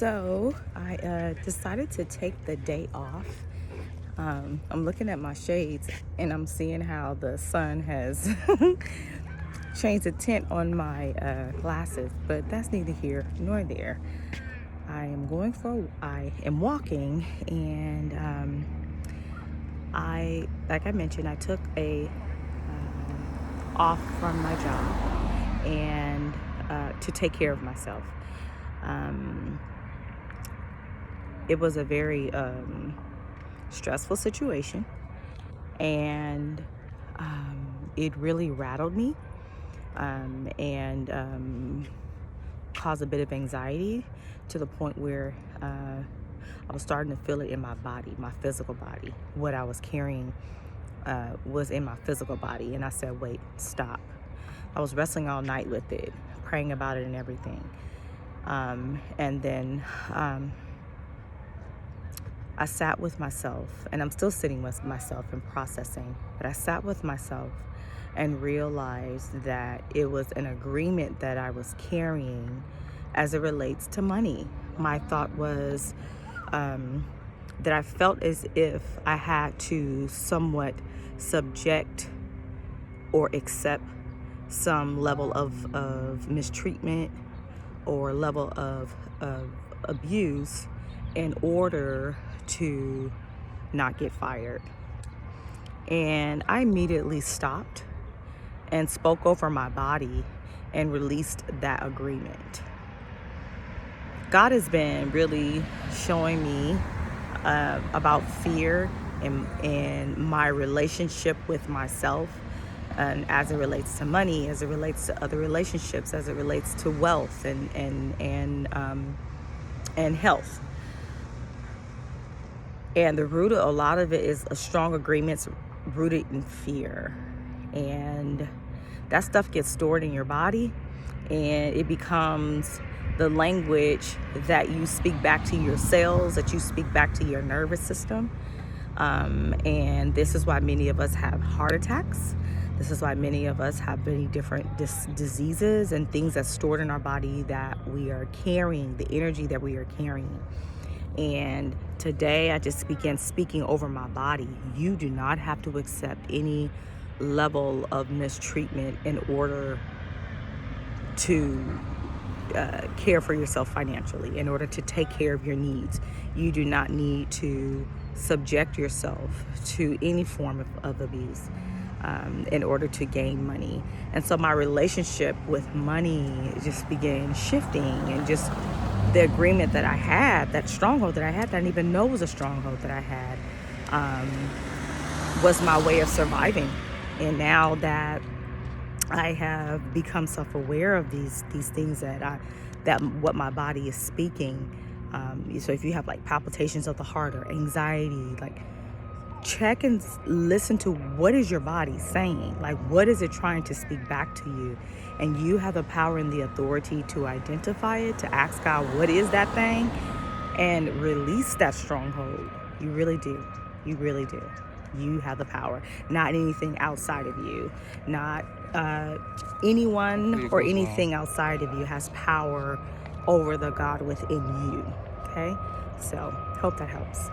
So I decided to take the day off. I'm looking at my shades and I'm seeing how the sun has changed the tint on my glasses, but that's neither here nor there. I am walking, and like I mentioned, I took a off from my job and to take care of myself. Um, it was a very stressful situation, and it really rattled me and caused a bit of anxiety to the point where I was starting to feel it in my body, my physical body. What I was carrying was in my physical body, and I said, wait, stop. I was wrestling all night with it, praying about it and everything. And then I sat with myself, and I'm still sitting with myself and processing, but I sat with myself and realized that it was an agreement that I was carrying as it relates to money. My thought was that I felt as if I had to somewhat subject or accept some level of mistreatment or level of abuse in order to not get fired. And I immediately stopped and spoke over my body and released that agreement. God has been really showing me about fear and my relationship with myself, and as it relates to money, as it relates to other relationships, as it relates to wealth and health. And the root of a lot of it is a strong agreements rooted in fear. And that stuff gets stored in your body, and it becomes the language that you speak back to your cells, that you speak back to your nervous system. And this is why many of us have heart attacks. This is why many of us have many different diseases and things that's stored in our body that we are carrying, the energy that we are carrying. And today I just began speaking over my body. You do not have to accept any level of mistreatment in order to care for yourself financially, in order to take care of your needs. You do not need to subject yourself to any form of abuse in order to gain money. And so my relationship with money just began shifting, and just the agreement that I had, that stronghold that I had, that I didn't even know was a stronghold that I had, was my way of surviving. And now that I have become self-aware of these things that what my body is speaking. So if you have like palpitations of the heart or anxiety, like check and listen to what is your body saying. Like, what is it trying to speak back to you? And you have the power and the authority to identify it, to ask God, what is that thing? And release that stronghold. You really do. You really do. You have the power, not anything outside of you, not anyone or anything outside of you has power over the God within you. Okay, so hope that helps.